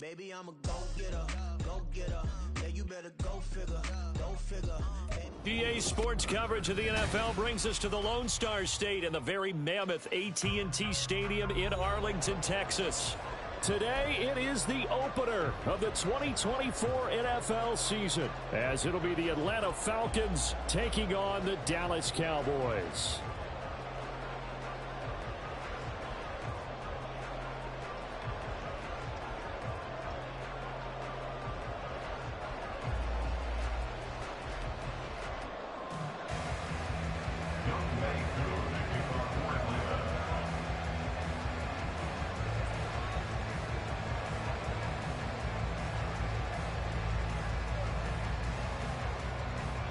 Baby, I'm a go-getter, go-getter. Yeah, you better go figure, go figure. PA Sports coverage of the NFL brings us to the Lone Star State and the very mammoth AT&T Stadium in Arlington, Texas. Today, it is the opener of the 2024 NFL season, as it'll be the Atlanta Falcons taking on the Dallas Cowboys.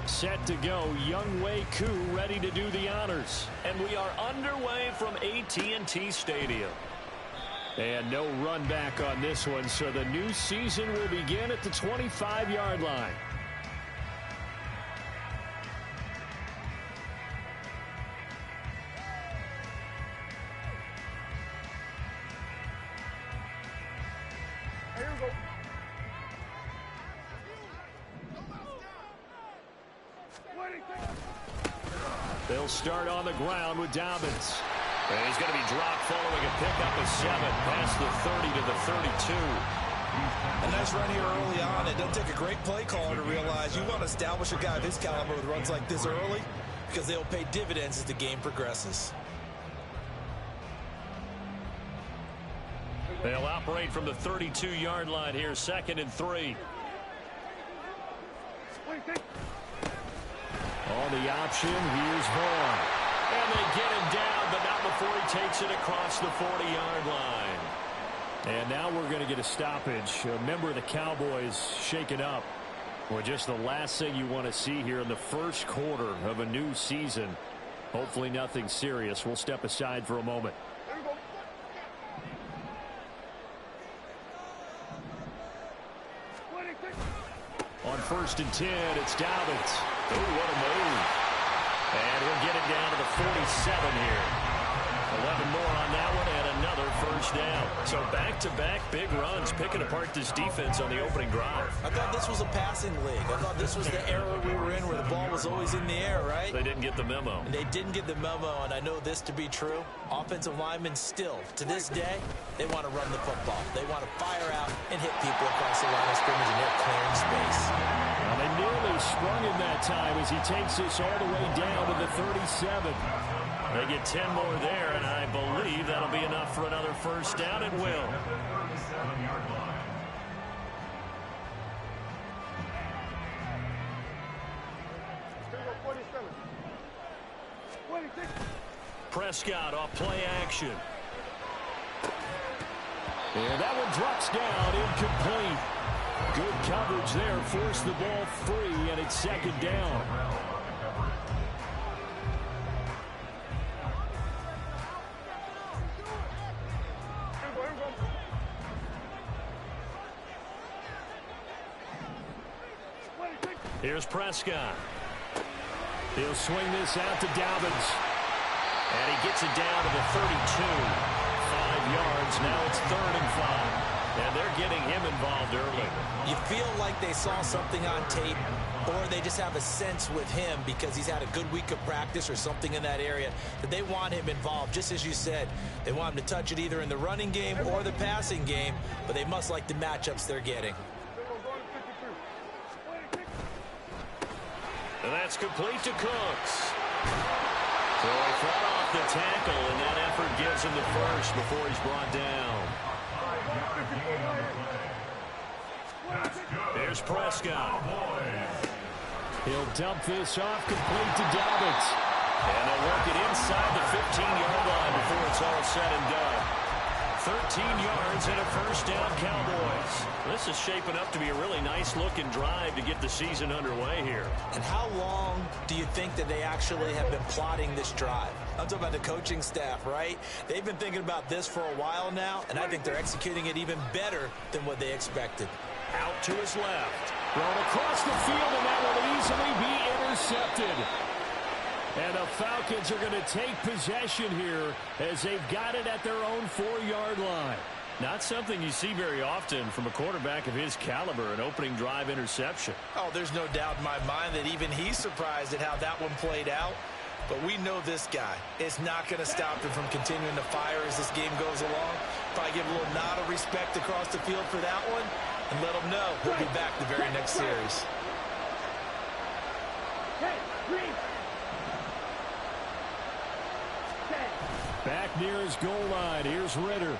Set to go, Younghoe Koo ready to do the honors. And we are underway from AT&T Stadium. And no run back on this one, so the new season will begin at the 25-yard line. They'll start on the ground with Dobbins. And he's going to be dropped following a pickup of 7 past the 30 to the 32. A nice run here early on. It doesn't take a great play caller to realize you want to establish a guy of his caliber with runs like this early because they'll pay dividends as the game progresses. They'll operate from the 32-yard line here, 2nd and 3. On the option, here's Vaughn. And they get him down, but not before he takes it across the 40-yard line. And now we're going to get a stoppage. A member of the Cowboys shaken up. Well, just the last thing you want to see here in the first quarter of a new season. Hopefully nothing serious. We'll step aside for a moment. On 1st and 10, it's Dobbins. Oh, what a move. And he'll get it down to the 47 here. 11 more on that one and another first down. So back-to-back big runs picking apart this defense on the opening drive. I thought this was a passing league. I thought this was the era we were in where the ball was always in the air, right? They didn't get the memo. And they didn't get the memo, and I know this to be true. Offensive linemen still, to this day, they want to run the football. They want to fire out and hit people across the line of scrimmage, and they're clearing space. Well, they nearly sprung him that time as he takes this all the way down to the 37. They get 10 more there, and I believe that'll be enough for another first down. It will. Prescott off play action. And that one drops down, incomplete. Good coverage there, forced the ball free, and it's 2nd down. Here's Prescott. He'll swing this out to Dobbins. And he gets it down to the 32. 5 yards. Now it's 3rd and 5. And they're getting him involved early. You feel like they saw something on tape, or they just have a sense with him because he's had a good week of practice or something in that area that they want him involved. Just as you said, they want him to touch it either in the running game or the passing game, but they must like the matchups they're getting. And that's complete to Cooks. So he fought off the tackle, and that effort gives him the first before he's brought down. Here's Prescott. He'll dump this off complete to Dobbins. And they'll work it inside the 15-yard line before it's all said and done. 13 yards and a first down, Cowboys. This is shaping up to be a really nice-looking drive to get the season underway here. And how long do you think that they actually have been plotting this drive? I'm talking about the coaching staff, right? They've been thinking about this for a while now, and I think they're executing it even better than what they expected. Out to his left. Thrown across the field, and that will easily be intercepted. And the Falcons are going to take possession here as they've got it at their own 4-yard line. Not something you see very often from a quarterback of his caliber, an opening drive interception. Oh, there's no doubt in my mind that even he's surprised at how that one played out. But we know this guy is not going to stop him from continuing to fire as this game goes along. Probably give a little nod of respect across the field for that one and let him know he'll be back the very next series. Back near his goal line. Here's Ritter.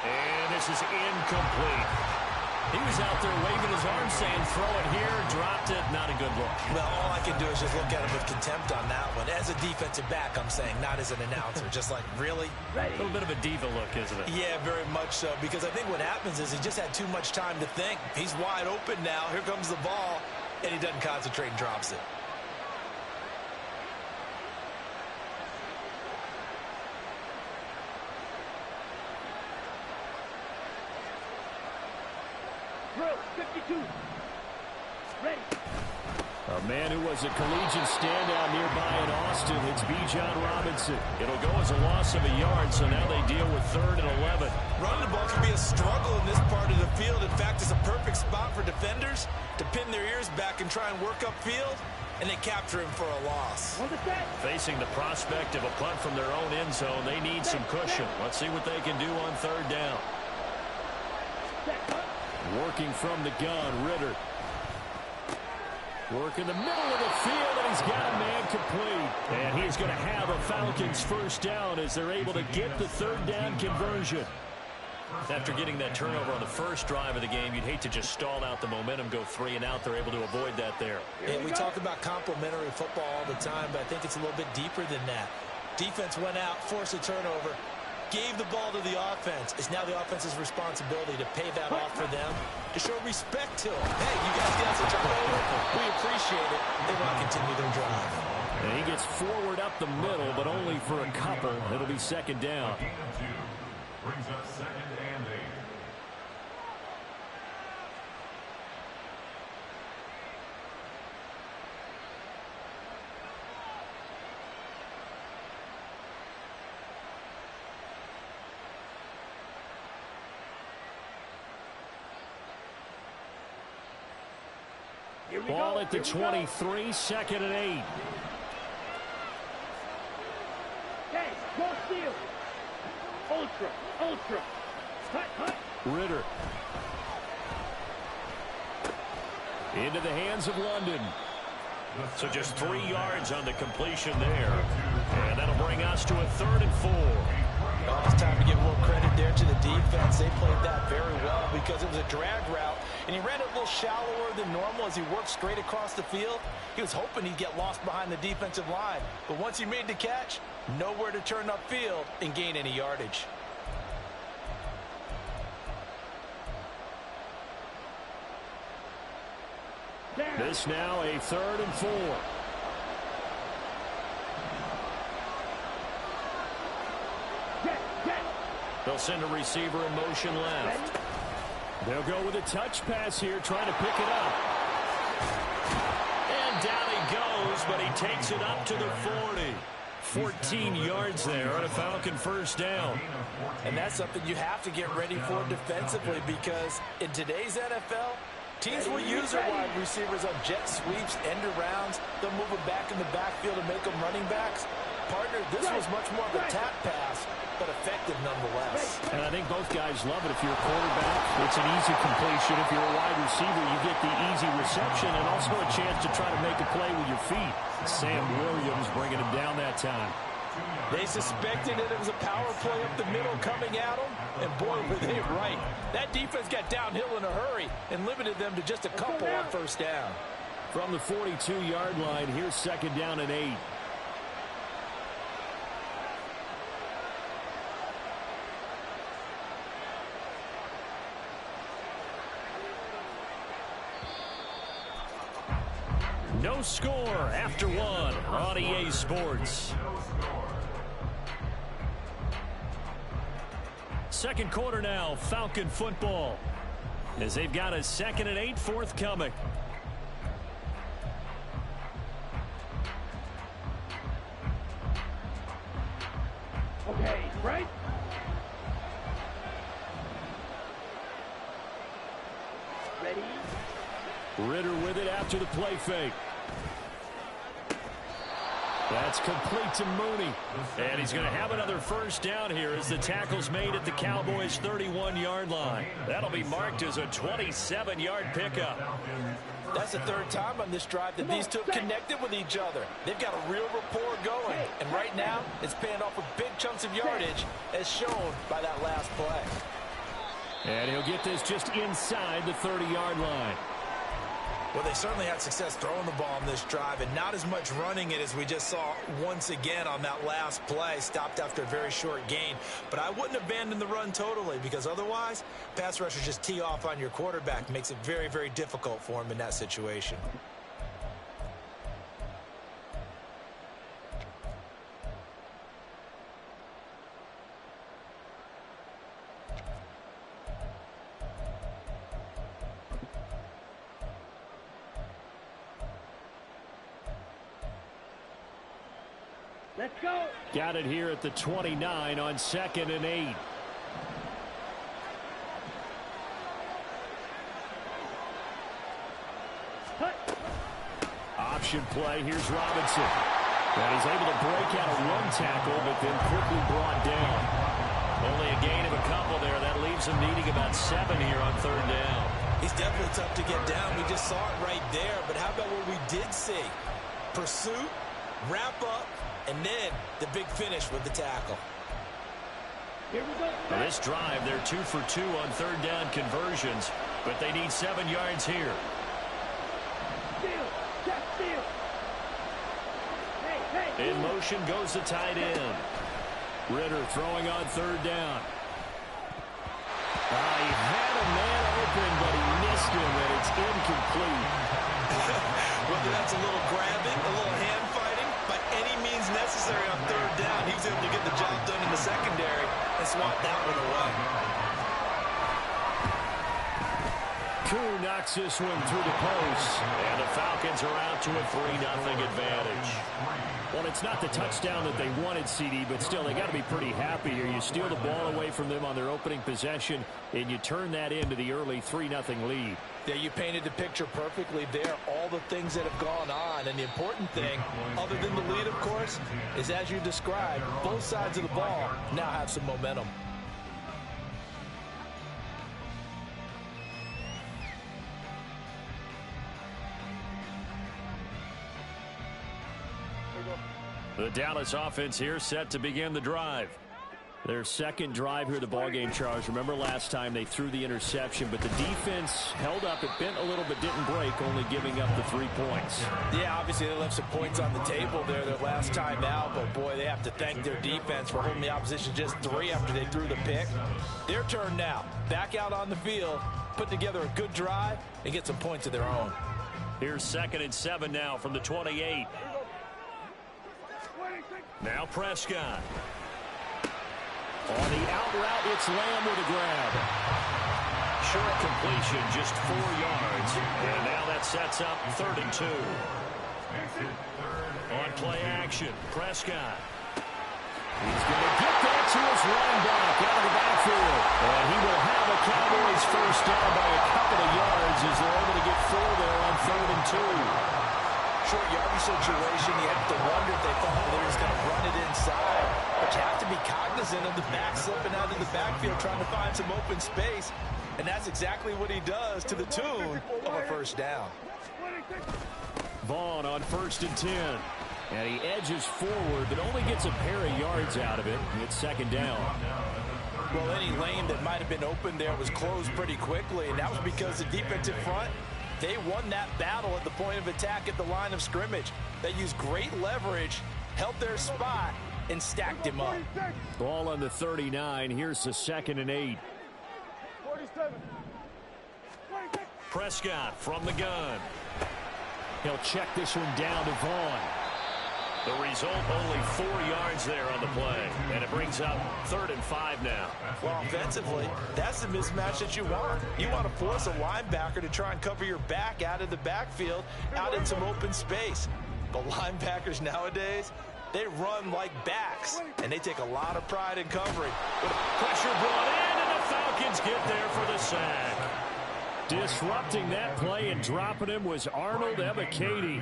And this is incomplete. He was out there waving his arm saying, throw it here, dropped it, not a good look. Well, all I can do is just look at him with contempt on that one. As a defensive back, I'm saying, not as an announcer. Just like, really? A little bit of a diva look, isn't it? Yeah, very much so. Because I think what happens is he just had too much time to think. He's wide open now. Here comes the ball. And he doesn't concentrate and drops it. Drill, 52. Ready. A man who was a collegiate standout nearby in Austin. It's B. John Robinson. It'll go as a loss of a yard, so now they deal with 3rd and 11. Running the ball can be a struggle in this part of the field. In fact, it's a perfect spot for defenders to pin their ears back and try and work upfield, and they capture him for a loss. Facing the prospect of a punt from their own end zone, they need some cushion. Let's see what they can do on 3rd down. Working from the gun, Ritter. Work in the middle of the field, and he's got a man complete. And he's going to have a Falcons first down as they're able to get the 3rd down conversion. After getting that turnover on the first drive of the game, you'd hate to just stall out the momentum, go 3 and out. They're able to avoid that there. And we talk about complementary football all the time, but I think it's a little bit deeper than that. Defense went out, forced a turnover, gave the ball to the offense. It's now the offense's responsibility to pay that off for them, to show respect to them. Hey, you guys get us a turnover. We appreciate it. They want to continue their drive. And he gets forward up the middle, but only for a couple. It'll be 2nd down. Brings us 2nd and 8. Ball at the 23, 2nd and 8. Hey, go steal. Ultra. Hut. Ritter. Into the hands of London. So just 3 yards on the completion there. And that'll bring us to a 3rd and 4. Oh, it's time to give a little credit there to the defense. They played that very well because it was a drag route, and he ran it a little shallower than normal as he worked straight across the field. He was hoping he'd get lost behind the defensive line, but once he made the catch, nowhere to turn upfield and gain any yardage. This now a 3rd and 4. They'll send a receiver in motion left. They'll go with a touch pass here, trying to pick it up. And down he goes, but he takes it up to the 40. 14 yards there on a Falcon first down. And that's something you have to get ready for defensively, because in today's NFL, teams will use their wide receivers on jet sweeps, end arounds. They'll move them back in the backfield and make them running backs. Partner, this was much more of a tap pass, but effective nonetheless. And I think both guys love it. If you're a quarterback, it's an easy completion. If you're a wide receiver, you get the easy reception and also a chance to try to make a play with your feet. Sam Williams bringing him down that time. They suspected that it was a power play up the middle coming at them, and boy, were they right. That defense got downhill in a hurry and limited them to just a couple on first down. From the 42-yard line, here's 2nd down and 8. No score after 1 on EA Sports. Second quarter now, Falcon football, as they've got a 2nd and 8 forthcoming. Okay, right? Ritter with it after the play fake. That's complete to Mooney. And he's going to have another first down here as the tackle's made at the Cowboys' 31-yard line. That'll be marked as a 27-yard pickup. That's the third time on this drive that these two have connected with each other. They've got a real rapport going. And right now, it's paying off with big chunks of yardage, as shown by that last play. And he'll get this just inside the 30-yard line. Well, they certainly had success throwing the ball on this drive and not as much running it as we just saw once again on that last play. Stopped after a very short gain. But I wouldn't abandon the run totally, because otherwise, pass rushers just tee off on your quarterback. Makes it very, very difficult for him in that situation. Let's go. Got it here at the 29 on 2nd and 8. Option play. Here's Robinson. And he's able to break out of one tackle, but then quickly brought down. Only a gain of a couple there. That leaves him needing about 7 here on 3rd down. He's definitely tough to get down. We just saw it right there. But how about what we did see? Pursuit, wrap up, and then the big finish with the tackle. Here we go. Now this drive, they're 2 for 2 on 3rd down conversions, but they need 7 yards here. Steal. Check steal. Hey. In motion goes the tight end. Ritter throwing on 3rd down. He had a man open, but he missed him, and it's incomplete. Whether that's a little grabbing, a little hand fighting, by any means necessary on 3rd down, he was able to get the job done in the secondary and swat that one away. Koo knocks this one through the post, and the Falcons are out to a 3-0 advantage. Well, it's not the touchdown that they wanted, CD, but still, they got to be pretty happy here. You steal the ball away from them on their opening possession, and you turn that into the early 3-0 lead. Yeah, you painted the picture perfectly there, all the things that have gone on. And the important thing, other than the lead, of course, is as you described, both sides of the ball now have some momentum. The Dallas offense here set to begin the drive. Their second drive here of the ballgame, Charles. Remember last time they threw the interception, but the defense held up. It bent a little but didn't break, only giving up the 3 points. Yeah, obviously they left some points on the table there their last time out, but boy, they have to thank their defense for holding the opposition just 3 after they threw the pick. Their turn now. Back out on the field, put together a good drive, and get some points of their own. Here's 2nd and 7 now from the 28. Now Prescott. On the out route, it's Lamb with a grab. Short completion, just 4 yards. And now that sets up 3rd and 2. On play action, Prescott. He's going to get that to his running back out of the backfield. And he will have a Cowboys first down by a couple of yards as they're able to get 4 there on 3rd and 2. Short yardage situation, you have to wonder if they thought they were just going to run it inside. But you have to be cognizant of the back slipping out of the backfield trying to find some open space. And that's exactly what he does to the tune of a first down. Vaughn on 1st and 10. And he edges forward, but only gets a pair of yards out of it. It's 2nd down. Well, any lane that might have been open there was closed pretty quickly, and that was because the defensive front, they won that battle at the point of attack at the line of scrimmage. They used great leverage, held their spot, and stacked him up. Ball on the 39. Here's the 2nd and 8. Prescott from the gun. He'll check this one down to Vaughn. The result, only 4 yards there on the play. And it brings up 3rd and 5 now. Well, offensively, that's the mismatch that you want. You want to force a linebacker to try and cover your back out of the backfield, out in some open space. But linebackers nowadays, they run like backs, and they take a lot of pride in covering. Pressure brought in, and the Falcons get there for the sack. Disrupting that play and dropping him was Arnold Ebiketie.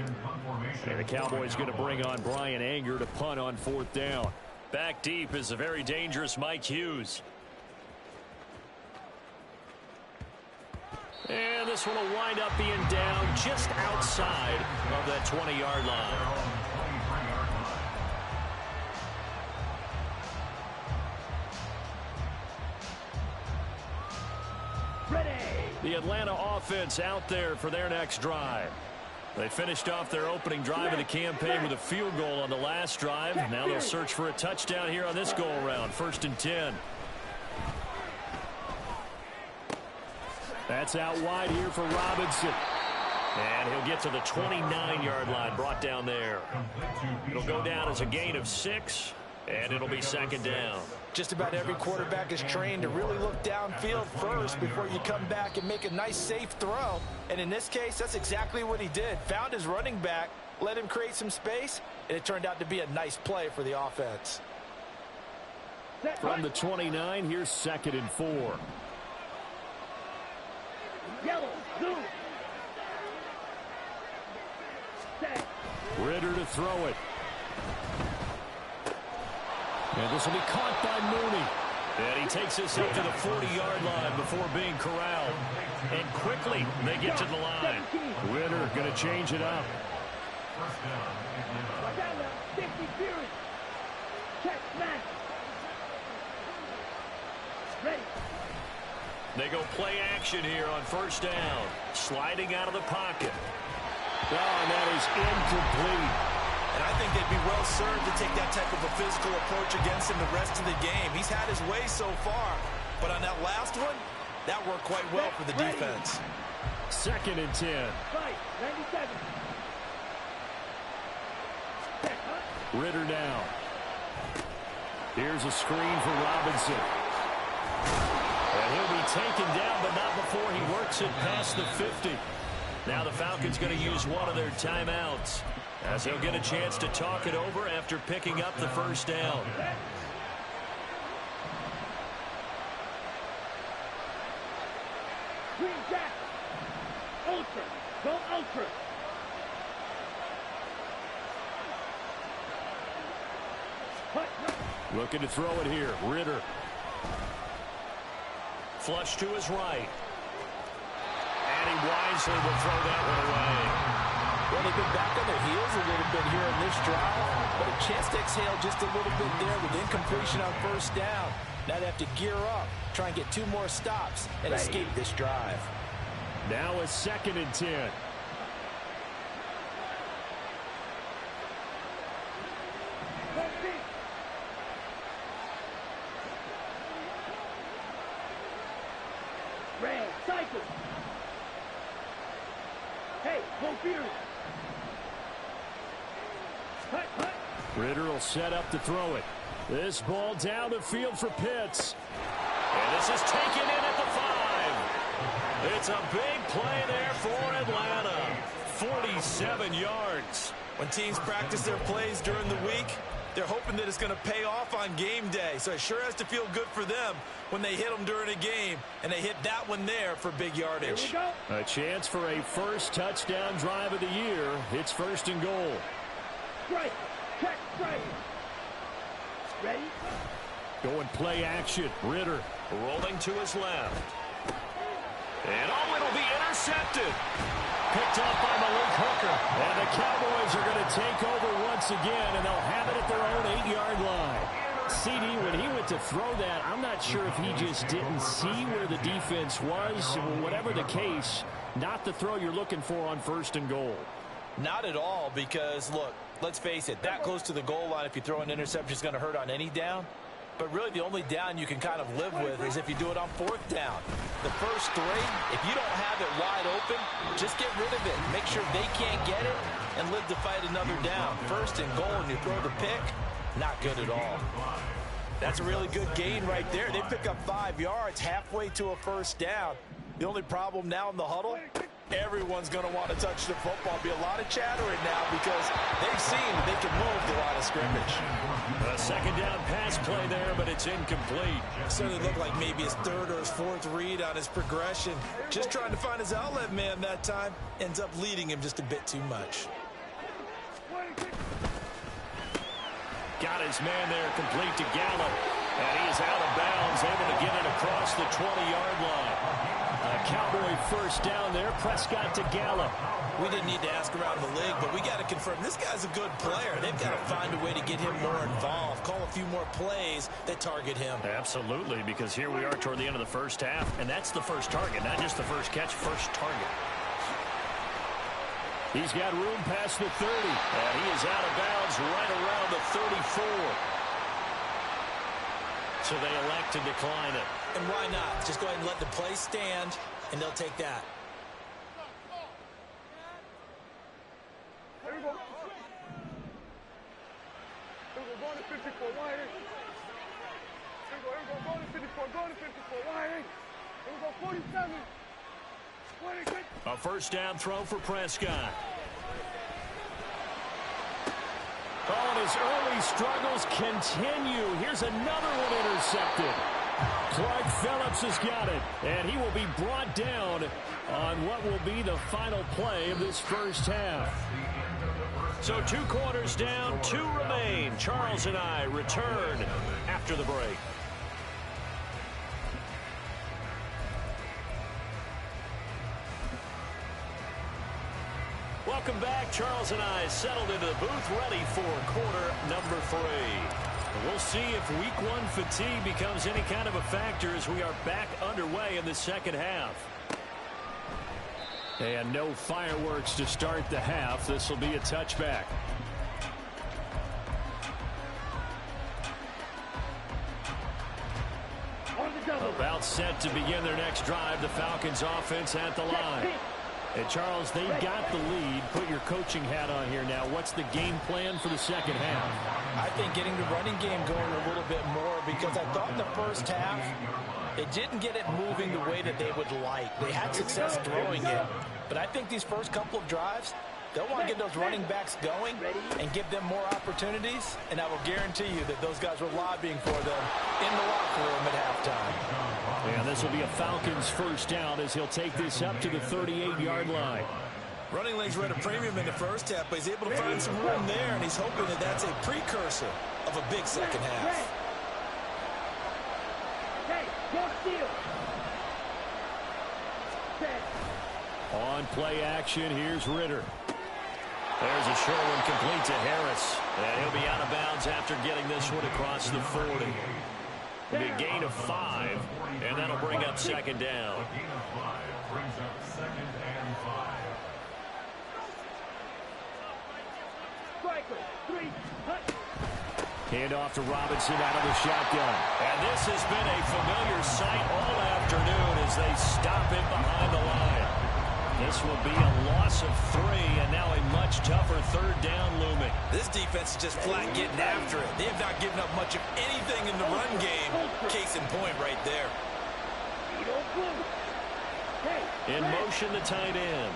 And the Cowboys going to bring on Brian Anger to punt on 4th down. Back deep is a very dangerous Mike Hughes. And this one will wind up being down just outside of that 20-yard line. The Atlanta offense out there for their next drive. They finished off their opening drive of the campaign with a field goal on the last drive. Now they'll search for a touchdown here on this go-around. 1st and 10. That's out wide here for Robinson. And he'll get to the 29-yard line, brought down there. It'll go down as a gain of 6, and it'll be 2nd down. Just about every quarterback is trained to really look downfield first before you come back and make a nice, safe throw. And in this case, that's exactly what he did. Found his running back, let him create some space, and it turned out to be a nice play for the offense. From the 29, here's 2nd and 4. Yellow, blue. Set. Ritter to throw it. And this will be caught by Mooney. And he takes this up to the 40-yard line before being corralled. And quickly they get to the line. Ritter going to change it up. Watch out now. 50 Fury. Check, smash. Ready. They go play action here on 1st down. Sliding out of the pocket. Oh, and that is incomplete. And I think they'd be well served to take that type of a physical approach against him the rest of the game. He's had his way so far. But on that last one, that worked quite well for the defense. 2nd and 10. Right, 97. Check, huh? Ritter now. Here's a screen for Robinson. And he'll be taken down, but not before he works it past the 50. Now the Falcons going to use one of their timeouts, as they'll get a chance to talk it over after picking up the 1st down. Green jack. Ultra. Go ultra. Looking to throw it here. Ritter. Flush to his right. And he wisely will throw that one away. Well, they've been back on their heels a little bit here in this drive, but a chance to exhale just a little bit there with incompletion on 1st down. Now they have to gear up, try and get 2 more stops, and escape this drive. Now a 2nd and 10. Red, cycle. Hey, go Fury. Hut, hut. Ritter will set up to throw it. This ball down the field for Pitts. And this is taken in at the 5. It's a big play there for Atlanta. 47 yards. When teams practice their plays during the week, they're hoping that it's going to pay off on game day. So it sure has to feel good for them when they hit them during a game, and they hit that one there for big yardage. Here we go. A chance for a first touchdown drive of the year. It's 1st and goal. Strike. Check, strike. Ready? Going play action. Ritter rolling to his left. And oh, it'll be intercepted. Picked up by Malik Hooker. And the Cowboys are going to take over once again, and they'll have it at their own 8-yard line. CD, when he went to throw that, I'm not sure if he just didn't see where the defense was. Whatever the case, not the throw you're looking for on 1st and goal. Not at all, because, look, let's face it, that close to the goal line, if you throw an interception, is going to hurt on any down. But really, the only down you can kind of live with is if you do it on 4th down. The first 3, if you don't have it wide open, just get rid of it. Make sure they can't get it and live to fight another down. 1st and goal, and you throw the pick, not good at all. That's a really good gain right there. They pick up 5 yards halfway to a 1st down. The only problem now in the huddle, everyone's going to want to touch the football. Be a lot of chattering now because they've seen they can move the line of scrimmage. A second down pass play there, but it's incomplete. Certainly looked like maybe his third or his fourth read on his progression. Just trying to find his outlet man that time. Ends up leading him just a bit too much. Got his man there, complete to Gallup. And he is out of bounds, able to get it across the 20-yard line. A Cowboy first down there. Prescott to Gallup. We didn't need to ask around the league, but we got to confirm this guy's a good player. They've got to find a way to get him more involved, call a few more plays that target him. Absolutely, because here we are toward the end of the first half, and that's the first target, not just the first catch, first target. He's got room past the 30, and he is out of bounds right around the 34. So they elect to decline it. And why not? Just go ahead and let the play stand, and they'll take that. Here we go. Here we go. Going to 54. Wide eight. Here we go. Here we go. Going to 54. Going to 54. Wide eight. Here we go. 47. 26. A first down throw for Prescott. Oh, and his early struggles continue. Here's another one intercepted. Clark Phillips has got it, and he will be brought down on what will be the final play of this first half. So 2 quarters down, 2 remain. Charles and I return after the break. Welcome back. Charles and I settled into the booth, ready for quarter number 3. We'll see if week 1 fatigue becomes any kind of a factor as we are back underway in the second half. And no fireworks to start the half. This will be a touchback. About set to begin their next drive. The Falcons offense at the line. And Charles, they've got the lead. Put your coaching hat on here now. What's the game plan for the second half? I think getting the running game going a little bit more, because I thought in the first half they didn't get it moving the way that they would like. They had success throwing it, but I think these first couple of drives, they'll want to get those running backs going and give them more opportunities, and I will guarantee you that those guys were lobbying for them in the locker room at halftime. And this will be a Falcons first down as he'll take this up to the 38-yard line. Running lanes were at a premium in the first half, but he's able to find some room there, and he's hoping that that's a precursor of a big second half. On play action, here's Ritter. There's a short one complete to Harris. And he'll be out of bounds after getting this one across the 40. It'll be a gain of 5, and that'll bring up second down. A gain of 5 brings up 2nd and 5. Hand off to Robinson out of the shotgun. And this has been a familiar sight all afternoon as they stop him behind the line. This will be a loss of 3, and now a much tougher third down looming. This defense is just flat getting after it. They have not given up much of anything in the run game. Case in point right there. In motion, the tight end.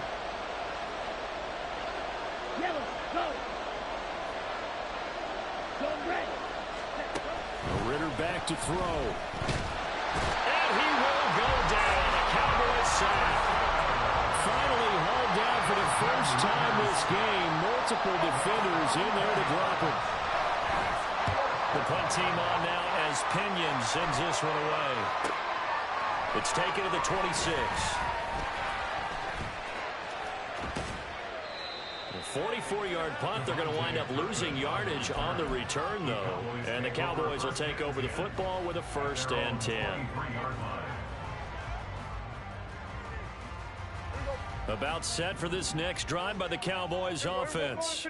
Ritter back to throw. And he will go down. A Cowboys sack. Finally hauled down for the first time this game. Multiple defenders in there to drop him. The punt team on now as Pinion sends this one away. It's taken to the 26. 44-yard punt. They're going to wind up losing yardage on the return, though. And the Cowboys will take over the football with a 1st and 10. About set for this next drive by the Cowboys offense.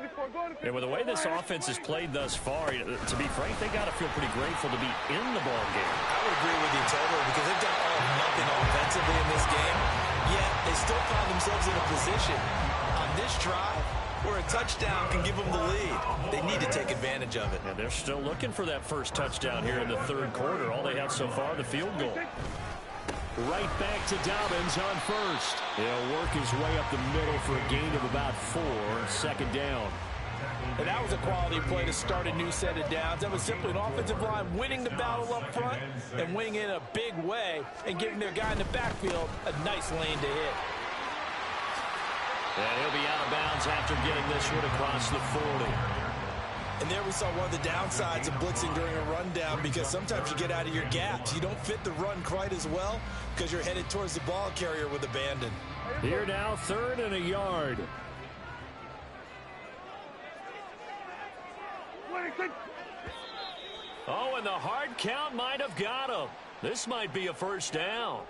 And with the way this offense has played thus far, to be frank, they got to feel pretty grateful to be in the ball game. I would agree with you totally, because they've done all or nothing offensively in this game, yet they still find themselves in a position on this drive where a touchdown can give them the lead. They need to take advantage of it. And they're still looking for that first touchdown here in the third quarter. All they have so far, the field goal. Right back to Dobbins on first. He'll work his way up the middle for a gain of about 4. Second down. And that was a quality play to start a new set of downs. That was simply an offensive line winning the battle up front and winning it in a big way and giving their guy in the backfield a nice lane to hit. And he'll be out of bounds after getting this one across the 40. And there we saw one of the downsides of blitzing during a rundown, because sometimes you get out of your gaps. You don't fit the run quite as well because you're headed towards the ball carrier with abandon. Here now, 3rd and a yard. Oh, and the hard count might have got him. This might be a first down.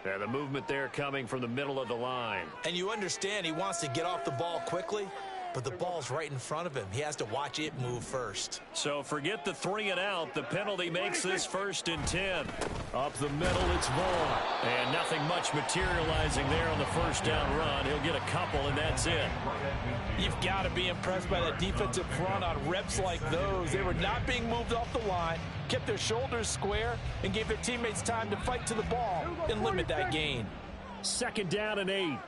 And the movement there coming from the middle of the line. And you understand he wants to get off the ball quickly, but the ball's right in front of him. He has to watch it move first. So forget the 3 and out. The penalty makes this 1st and 10. Up the middle, it's Vaughn. And nothing much materializing there on the first down run. He'll get a couple, and that's it. You've got to be impressed by that defensive front on reps like those. They were not being moved off the line, kept their shoulders square, and gave their teammates time to fight to the ball and limit that gain. 2nd down and 8.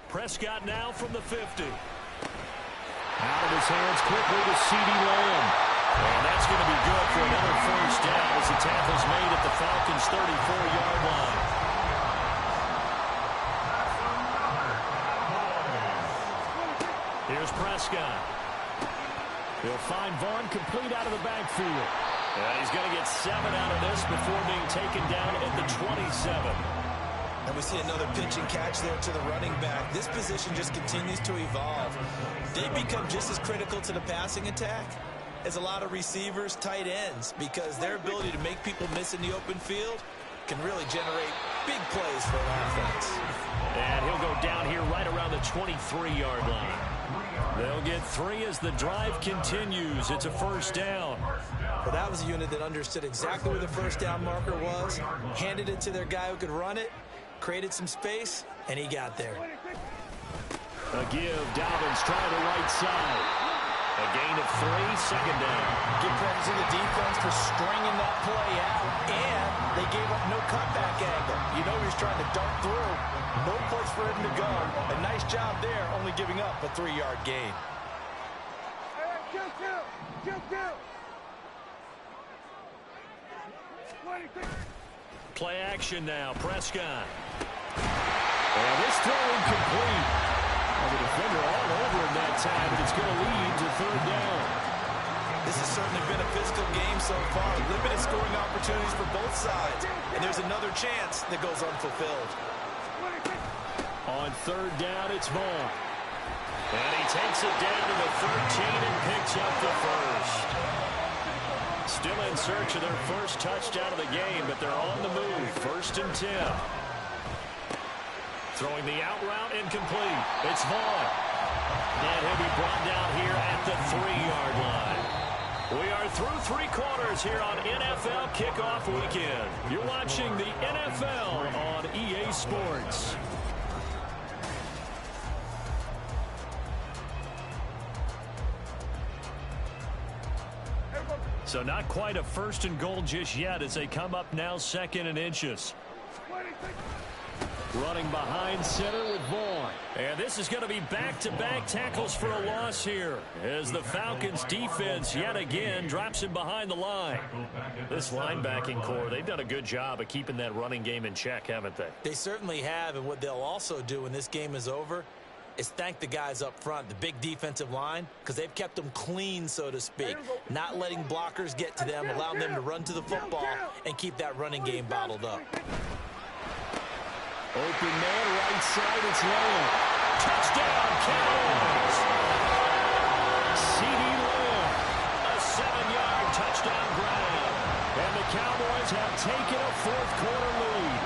Prescott now from the 50. Out of his hands quickly to CeeDee Lamb. And that's going to be good for another first down as the tackle's made at the Falcons' 34-yard line. Here's Prescott. He'll find Vaughn complete out of the backfield. And he's going to get 7 out of this before being taken down at the 27. And we see another pitch and catch there to the running back. This position just continues to evolve. They become just as critical to the passing attack as a lot of receivers, tight ends, because their ability to make people miss in the open field can really generate big plays for an offense. And he'll go down here right around the 23-yard line. They'll get 3 as the drive continues. It's a first down. Well, that was a unit that understood exactly where the first down marker was, handed it to their guy who could run it, created some space, and he got there. A give. Dalvin's trying the right side. A gain of 3, 2nd down. Give credit to the defense for stringing that play out, and they gave up no cutback angle. You know he was trying to dart through. No place for him to go. A nice job there, only giving up a 3-yard gain. Play action now. Prescott. And this throw incomplete. And the defender all over him that time, and it's going to lead to 3rd down. This has certainly been a physical game so far. Limited scoring opportunities for both sides. And there's another chance that goes unfulfilled. On 3rd down, it's Vaughn. And he takes it down to the 13 and picks up the first. Still in search of their first touchdown of the game, but they're on the move. 1st and 10. Throwing the out route incomplete. It's Vaughn. And he'll be brought down here at the 3-yard line. We are through 3 quarters here on NFL Kickoff Weekend. You're watching the NFL on EA Sports. So not quite a 1st and goal just yet as they come up now 2nd and inches. Running behind center with Vaughn. And this is going to be back-to-back tackles for a loss here as the Falcons defense yet again drops him behind the line. This linebacking core, they've done a good job of keeping that running game in check, haven't they? They certainly have, and what they'll also do when this game is over is thank the guys up front, the big defensive line, because they've kept them clean, so to speak, not letting blockers get to them, allowing them to run to the football and keep that running game bottled up. Open man, right side, it's Lamb. Touchdown, Cowboys! CeeDee Lamb, a 7-yard touchdown grab. And the Cowboys have taken a 4th quarter lead.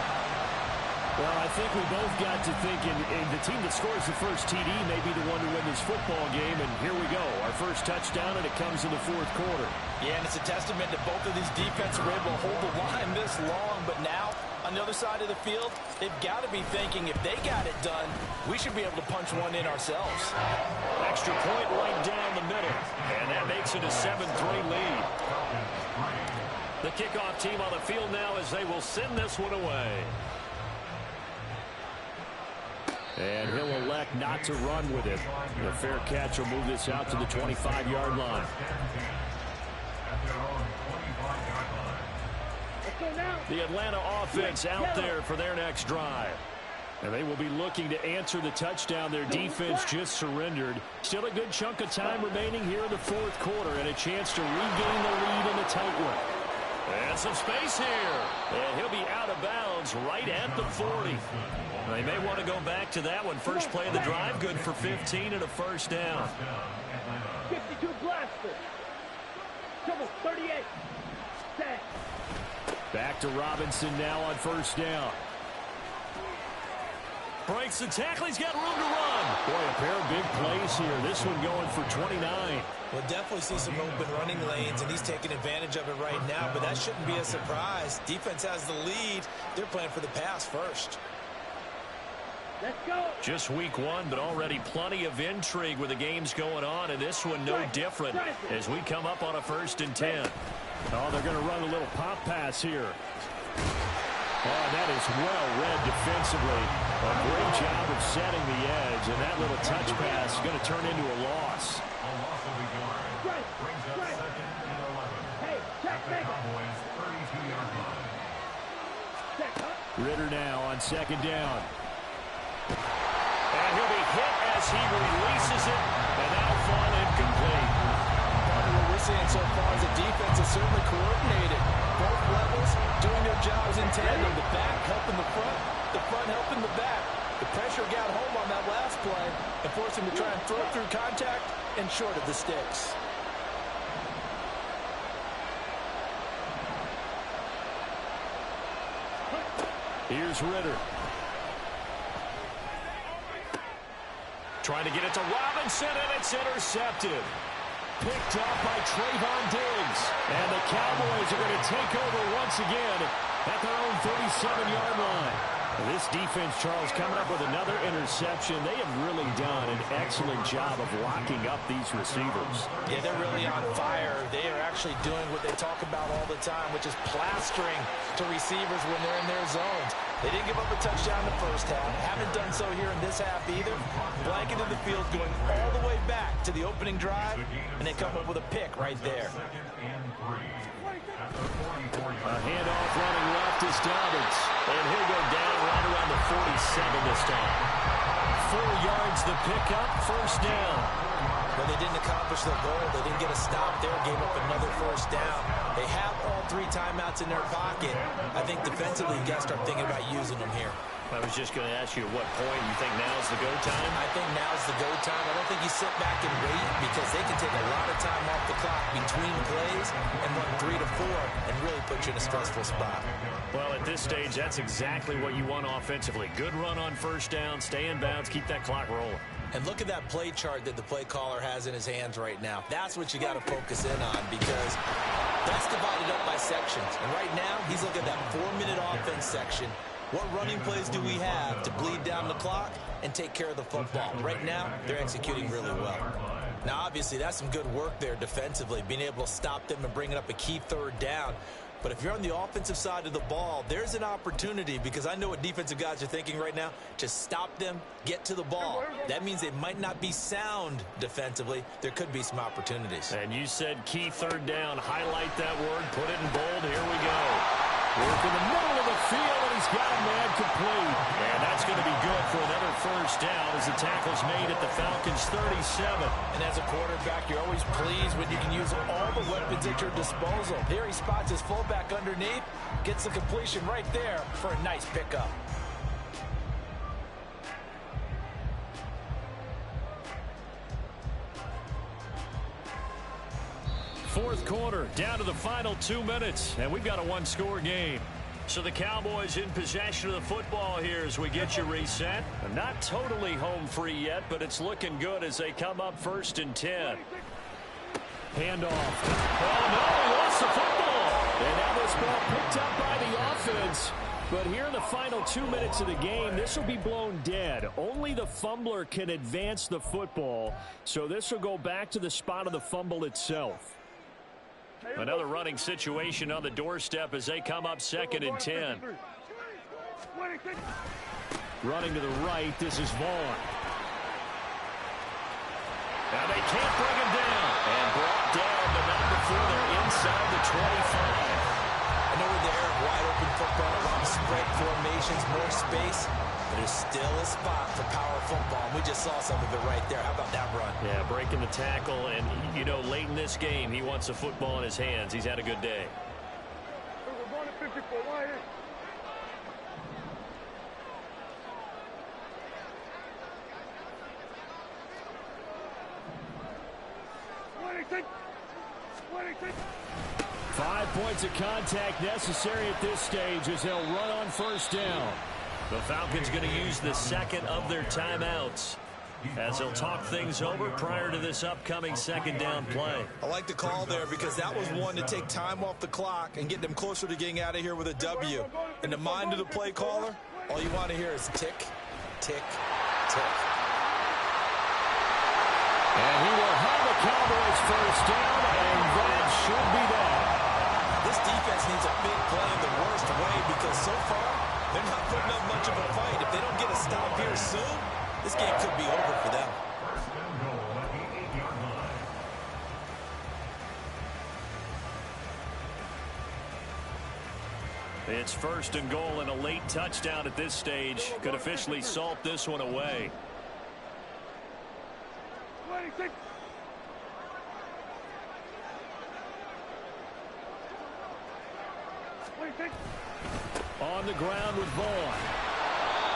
Well, I think we both got to thinking the team that scores the first TD may be the one to win this football game, and here we go. Our first touchdown, and it comes in the 4th quarter. Yeah, and it's a testament that both of these defenses were able to hold the line this long, but now on the other side of the field, they've got to be thinking if they got it done, we should be able to punch one in ourselves. Extra point right down the middle, and that makes it a 7-3 lead. The kickoff team on the field now as they will send this one away. And he'll elect not to run with it. The fair catch will move this out to the 25-yard line. The Atlanta offense out there for their next drive. And they will be looking to answer the touchdown their defense just surrendered. Still a good chunk of time remaining here in the fourth quarter and a chance to regain the lead in the tight one. And some space here. And he'll be out of bounds right at the 40. They may want to go back to that one. First play of the drive, good for 15 and a first down. 52 blaster. Come on, 38. Set. Back to Robinson now on first down. Breaks the tackle. He's got room to run. Boy, a pair of big plays here. This one going for 29. We'll definitely see some open running lanes, and he's taking advantage of it right now, but that shouldn't be a surprise. Defense has the lead. They're playing for the pass first. Let's go. Just week one, but already plenty of intrigue with the games going on, and this one no different as we come up on a 1st and 10. Oh, they're going to run a little pop pass here. Oh, that is well read defensively. A great job of setting the edge, and that little touch pass is going to turn into a loss. Ritter now on 2nd down. And he'll be hit as he releases it, and that'll fall incomplete. What we're seeing so far is the defense is certainly coordinated. Both levels doing their jobs in tandem. The back helping the front helping the back. The pressure got home on that last play and forced him to try and throw through contact and short of the sticks. Here's Ritter. Trying to get it to Robinson, and it's intercepted. Picked up by Trayvon Diggs. And the Cowboys are going to take over once again at their own 37-yard line. This defense, Charles, coming up with another interception. They have really done an excellent job of locking up these receivers. Yeah, they're really on fire. They are actually doing what they talk about all the time, which is plastering to receivers when they're in their zones. They didn't give up a touchdown in the first half. Haven't done so here in this half either. Blanketed the field going all the way back to the opening drive, and they come up with a pick right there. A handoff running left is Dobbins. And he'll go down right around the 47 this time. 4 yards the pickup, first down. Well, they didn't accomplish their goal. They didn't get a stop there, gave up another first down. They have all 3 timeouts in their pocket. I think defensively, you got to start thinking about using them here. I was just going to ask you at what point you think now's the go time? I think now's the go time. I don't think you sit back and wait because they can take a lot of time off the clock between plays and run 3 to 4 and really put you in a stressful spot. Well, at this stage, that's exactly what you want offensively. Good run on first down, stay in bounds, keep that clock rolling. And look at that play chart that the play caller has in his hands right now. That's what you got to focus in on because that's divided up by sections. And right now, he's looking at that 4-minute offense section. What running plays do we have to bleed down the clock and take care of the football? Right now, they're executing really well. Now, obviously, that's some good work there defensively, being able to stop them and bringing up a key 3rd down. But if you're on the offensive side of the ball, there's an opportunity because I know what defensive guys are thinking right now. Just stop them, get to the ball. That means they might not be sound defensively. There could be some opportunities. And you said key 3rd down. Highlight that word. Put it in bold. Here we go. Work in the middle of the field, and he's got a man complete. And that's going to be good for another first down as the tackle's made at the Falcons' 37. And as a quarterback, you're always pleased when you can use all the weapons at your disposal. Here he spots his fullback underneath, gets the completion right there for a nice pickup. Fourth quarter, down to the final 2 minutes, and we've got a 1-score game. So the Cowboys in possession of the football here as we get you reset. Not totally home free yet, but it's looking good as they come up 1st and 10. Handoff. Oh, no, he lost the football. And now this ball picked up by the offense. But here in the final 2 minutes of the game, this will be blown dead. Only the fumbler can advance the football, so this will go back to the spot of the fumble itself. Another running situation on the doorstep as they come up 2nd and 10. Running to the right, this is Vaughn. Now they can't bring him down. And brought down, but not before they're inside the 25. I know we're there, wide open football, a lot of spread formations, more space. But there's still a spot for power football. And we just saw some of it right there. How about that run? Yeah, breaking the tackle. And, you know, late in this game, he wants the football in his hands. He's had a good day. We're going to 54. Wide eight. Take. 5 points of contact necessary at this stage as they'll run on first down. The Falcons going to use the second of their timeouts as they'll talk things over prior to this upcoming second down play. I like the call there because that was one to take time off the clock and get them closer to getting out of here with a W. In the mind of the play caller, all you want to hear is tick, tick, tick. And he will have the Cowboys first down, and that should be that. This defense needs a big play in the worst way because so far they're not putting up much of a fight. If they don't get a stop here soon, this game could be over for them. First and goal at the 8-yard line. It's first and goal, and a late touchdown at this stage could officially salt this one away. 26. On the ground with Vaughn.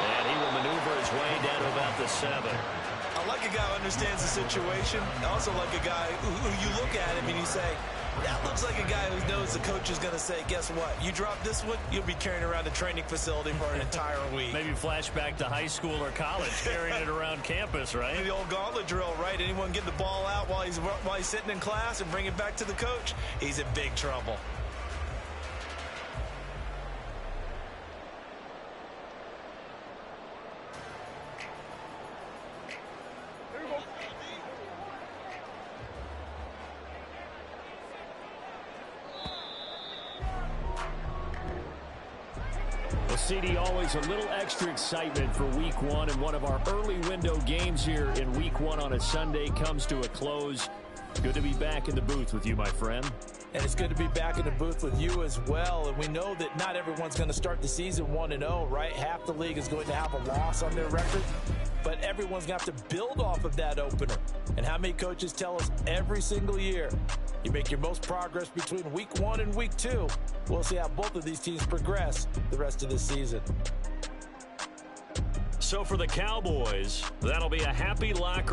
And he will maneuver his way down to about the 7. I like a guy who understands the situation. I also like a guy who you look at him and you say, that looks like a guy who knows the coach is going to say, guess what? You drop this one, you'll be carrying around a training facility for an entire week. Maybe flashback to high school or college, carrying it around campus, right? The old gauntlet drill, right? Anyone get the ball out while he's sitting in class and bring it back to the coach, he's in big trouble. CD, always a little extra excitement for week one, and one of our early window games here in week one on a Sunday comes to a close. Good to be back in the booth with you, my friend. And it's good to be back in the booth with you as well. And we know that not everyone's going to start the season 1-0, right? Half the league is going to have a loss on their record, but everyone's going to have to build off of that opener. And how many coaches tell us every single year, you make your most progress between week 1 and week 2. We'll see how both of these teams progress the rest of this season. So for the Cowboys, that'll be a happy locker